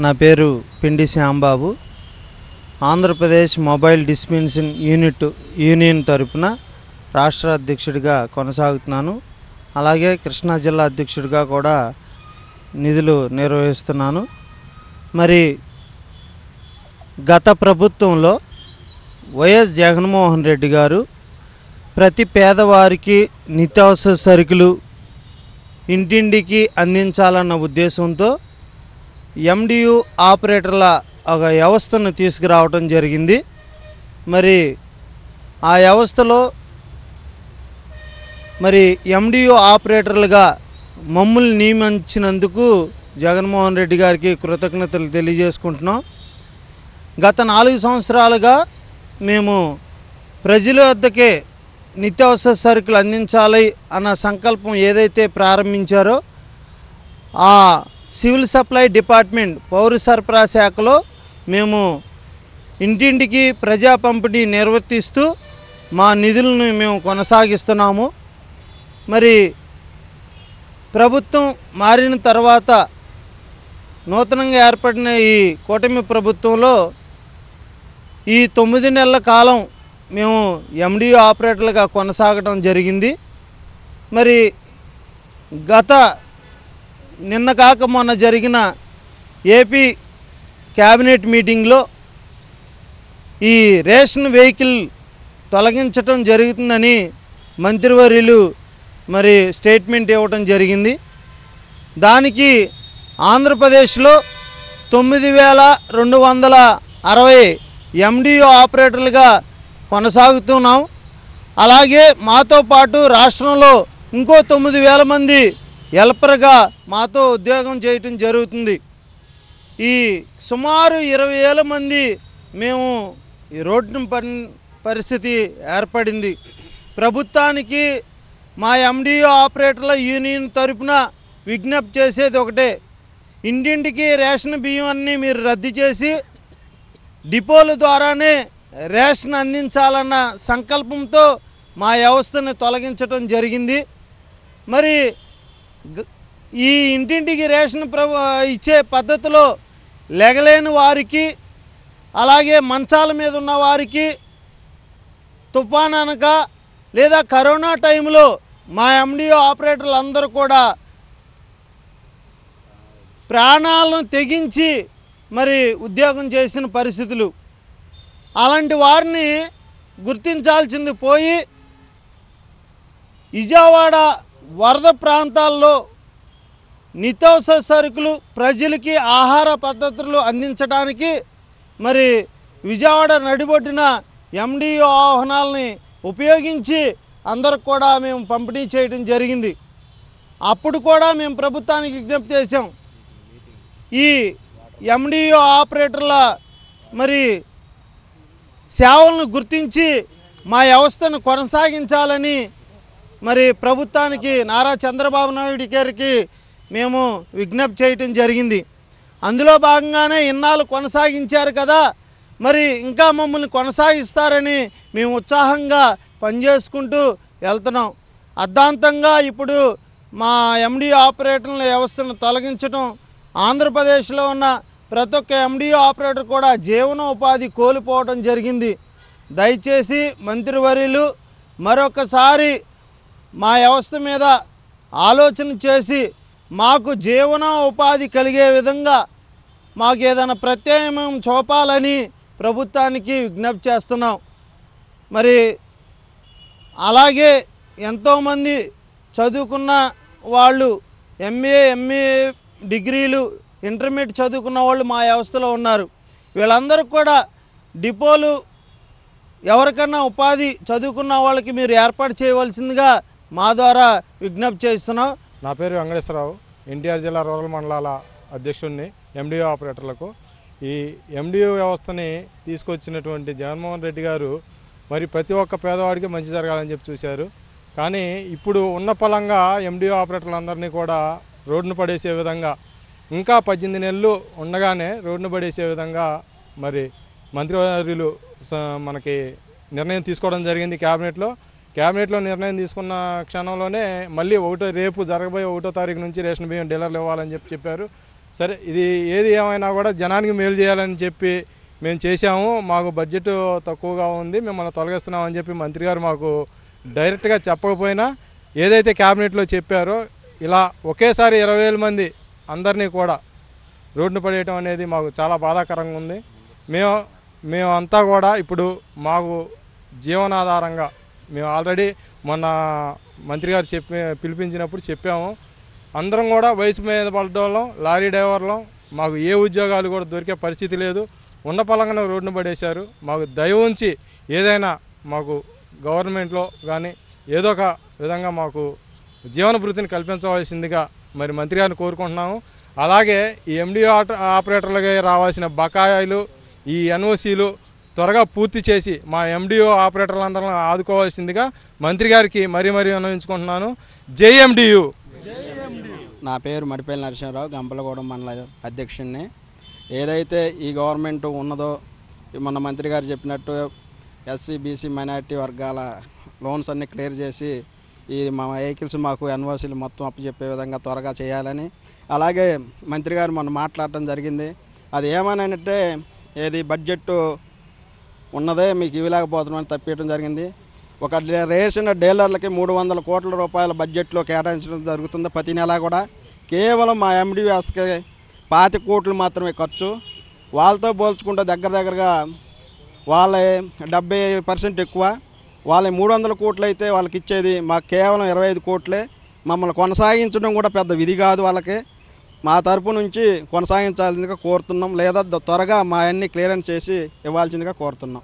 నా పేరు పిండి Shyam Babu. Andhra Pradesh mobile dispensing union తరపున రాష్ట్ర అధ్యక్షుడిగా కొనసాగుతున్నాను. అలాగే కృష్ణా జిల్లా అధ్యక్షుడిగా కూడా నిధులు నిర్వహిస్తున్నాను. మరి గత ప్రభుత్వంలో వైఎస్ జగన్మోహన్ రెడ్డి గారు ప్రతి పేదవారికి నిత్యావసర సరుకులు ఇంటింటికి అందించాలన్న ఉద్దేశంతో ఎండియు ఆపరేటర్ల ఒక వ్యవస్థను తీసుకురావడం జరిగింది. మరి ఆ వ్యవస్థలో ఎండియు ఆపరేటర్లుగా మమ్మల్ని నియమించినందుకు జగన్మోహన్ రెడ్డి గారికి కృతజ్ఞతలు తెలియజేసుకుంటున్నాం. గత 4 సంవత్సరాలుగా మేము ప్రజల వద్దకే నిత్యావసర సరుకులు అందించాలి అన్న సంకల్పం ఏదైతే ప్రారంభించారో ఆ సివిల్ సప్లై డిపార్ట్మెంట్ పౌర సరఫరా శాఖలో మేము ఇంటింటికి ప్రజా పంపిణీ నిర్వర్తిస్తూ మా నిధులను మేము కొనసాగిస్తున్నాము. మరి ప్రభుత్వం మారిన తర్వాత నూతనంగా ఏర్పడిన ఈ కూటమి ప్రభుత్వంలో ఈ 9 నెలల కాలం మేము ఎండియు ఆపరేటర్లుగా కొనసాగడం జరిగింది. మరి నిన్న కాక మొన్న జరిగిన ఏపీ క్యాబినెట్ మీటింగ్లో ఈ రేషన్ వెహికల్ తొలగించడం జరుగుతుందని మంత్రివర్యులు మరి స్టేట్మెంట్ ఇవ్వడం జరిగింది. దానికి ఆంధ్రప్రదేశ్లో 9260 ఎండియు ఆపరేటర్లుగా కొనసాగుతున్నాం. అలాగే మాతో పాటు రాష్ట్రంలో ఇంకో 9000 మంది హెల్పర్గా మాతో ఉద్యోగం చేయటం జరుగుతుంది. ఈ సుమారు 20,000 మంది మేము ఈ రోడ్డు పరిస్థితి ఏర్పడింది. ప్రభుత్వానికి మా ఎండియు ఆపరేటర్ల యూనియన్ తరపున విజ్ఞప్తి చేసేది ఒకటే, ఇంటింటికి రేషన్ బియ్యం అన్నీ మీరు రద్దు చేసి డిపోల ద్వారానే రేషన్ అందించాలన్న సంకల్పంతో మా వ్యవస్థను తొలగించడం జరిగింది. మరి ఈ ఇంటింటికి రేషన్ ఇచ్చే పద్ధతిలో లెగలేని వారికి, అలాగే మంచాల మీద ఉన్న వారికి, తుఫాన్ అనక లేదా కరోనా టైంలో మా ఎండియు ఆపరేటర్లు అందరూ కూడా ప్రాణాలను తెగించి మరి ఉద్యోగం చేసిన పరిస్థితులు. అలాంటి వారిని గుర్తించాల్సింది పోయి విజయవాడ వరద ప్రాంతాల్లో నిత్యావసర సరుకులు ప్రజలకి ఆహార పద్ధతులు అందించడానికి మరి విజయవాడ నడిబొడ్డిన ఎండియు వాహనాలని ఉపయోగించి అందరికి కూడా మేము పంపిణీ చేయడం జరిగింది. అప్పుడు కూడా మేము ప్రభుత్వానికి విజ్ఞప్తి చేసాం, ఈ ఎండియు ఆపరేటర్ల మరి సేవలను గుర్తించి మా వ్యవస్థను కొనసాగించాలని మరి ప్రభుత్వానికి నారా చంద్రబాబు నాయుడు గారికి మేము విజ్ఞప్తి చేయటం జరిగింది. అందులో భాగంగానే ఇన్నాళ్ళు కొనసాగించారు కదా, మరి ఇంకా మమ్మల్ని కొనసాగిస్తారని మేము ఉత్సాహంగా పనిచేసుకుంటూ వెళ్తున్నాం. అర్ధాంతంగా ఇప్పుడు మా ఎండియు ఆపరేటర్ల వ్యవస్థను తొలగించడం ఆంధ్రప్రదేశ్లో ఉన్న ప్రతి ఒక్క ఎండియు ఆపరేటర్ కూడా జీవనోపాధి కోల్పోవడం జరిగింది. దయచేసి మంత్రివర్యులు మరొకసారి మా వ్యవస్థ మీద ఆలోచన చేసి మాకు జీవనోపాధి కలిగే విధంగా మాకు ఏదైనా ప్రత్యామ్నాయం చూపాలని ప్రభుత్వానికి విజ్ఞప్తి చేస్తున్నాం. మరి అలాగే ఎంతోమంది చదువుకున్న వాళ్ళు ఎంఏ డిగ్రీలు ఇంటర్మీడియట్ చదువుకున్న వాళ్ళు మా వ్యవస్థలో ఉన్నారు. వీళ్ళందరికీ కూడా డిపోలు ఎవరికన్నా ఉపాధి చదువుకున్న వాళ్ళకి మీరు ఏర్పాటు చేయవలసిందిగా మా ద్వారా విజ్ఞప్తి చేస్తున్నాం. నా పేరు వెంకటేశ్వరరావు, ఎన్టీఆర్ జిల్లా రూరల్ మండలాల అధ్యక్షుడిని ఎండియు ఆపరేటర్లకు. ఈ ఎండియు వ్యవస్థని తీసుకొచ్చినటువంటి జగన్మోహన్ రెడ్డి గారు మరి ప్రతి ఒక్క పేదవాడికి మంచి జరగాలని చెప్పి చూశారు. కానీ ఇప్పుడు ఉన్న పలంగా ఎండియు ఆపరేటర్లందరినీ కూడా రోడ్డును పడేసే విధంగా, ఇంకా 18 నెలలు ఉండగానే రోడ్డును పడేసే విధంగా మరి మంత్రివర్యులు మనకి నిర్ణయం తీసుకోవడం జరిగింది. క్యాబినెట్లో నిర్ణయం తీసుకున్న క్షణంలోనే మళ్ళీ రేపు జరగబోయే 1వ తారీఖు నుంచి రేషన్ బియ్యం డీలర్లు ఇవ్వాలని చెప్పారు. సరే ఇది ఏది ఏమైనా కూడా జనానికి మేలు చేయాలని చెప్పి మేము చేశాము. మాకు బడ్జెట్ తక్కువగా ఉంది, మిమ్మల్ని తొలగిస్తున్నామని చెప్పి మంత్రి గారు మాకు డైరెక్ట్గా చెప్పకపోయినా ఏదైతే క్యాబినెట్లో చెప్పారో ఇలా ఒకేసారి 20,000 మంది అందరినీ కూడా రోడ్డున పడేయటం అనేది మాకు చాలా బాధాకరంగా ఉంది. మేమంతా కూడా ఇప్పుడు మాకు జీవనాధారంగా మేము ఆల్రెడీ మొన్న మంత్రి గారు పిలిపించినప్పుడు చెప్పాము. అందరం కూడా వయసు మీద పడ్డోళ్ళం, లారీ డ్రైవర్లం, మాకు ఏ ఉద్యోగాలు కూడా దొరికే పరిస్థితి లేదు. ఉన్న పలంగా రోడ్డున పడేశారు. మాకు దయ ఉంచి ఏదైనా మాకు గవర్నమెంట్లో కానీ ఏదో ఒక విధంగా మాకు జీవన భృతిని కల్పించవలసిందిగా మరి మంత్రి గారిని కోరుకుంటున్నాము. అలాగే ఈ ఎండిఓ ఆపరేటర్లకి రావాల్సిన బకాయిలు, ఈ ఎన్ఓసీలు త్వరగా పూర్తి చేసి మా ఎండిఓ ఆపరేటర్లందరూ ఆదుకోవాల్సిందిగా మంత్రి గారికి మరీ విన్నవించుకుంటున్నాను. జై ఎండియు. నా పేరు మడిపల్లి నరసింహరావు, గంపలగూడెం మండల అధ్యక్షుడిని. ఏదైతే ఈ గవర్నమెంట్ ఉన్నదో మొన్న మంత్రి గారు చెప్పినట్టు ఎస్సీ బీసీ మైనారిటీ వర్గాల లోన్స్ అన్నీ క్లియర్ చేసి ఈ మా వెహికల్స్ మాకు ఎన్ఓసీలు మొత్తం అప్పచెప్పే విధంగా త్వరగా చేయాలని, అలాగే మంత్రి గారు మొన్న మాట్లాడటం జరిగింది. అది ఏమనంటే ఏది బడ్జెట్ ఉన్నదే మీకు ఇవ్వలేకపోతున్నామని తప్పియడం జరిగింది. ఒక రేషన్ డీలర్లకి 300 కోట్ల రూపాయల బడ్జెట్లో కేటాయించడం జరుగుతుంది ప్రతి నెల కూడా. కేవలం మా ఎండి వ్యవస్థకి 25 కోట్లు మాత్రమే ఖర్చు. వాళ్ళతో పోల్చుకుంటే దగ్గరగా వాళ్ళ 70% ఎక్కువ. వాళ్ళ 300 కోట్లు అయితే వాళ్ళకి ఇచ్చేది మాకు కేవలం 25 కోట్లే. మమ్మల్ని కొనసాగించడం కూడా పెద్ద విధి కాదు వాళ్ళకి. మా తరపు నుంచి కొనసాగించాల్సిందిగా కోరుతున్నాం, లేదా త్వరగా మా అన్ని క్లియరెన్స్ చేసి ఇవ్వాల్సిందిగా కోరుతున్నాం.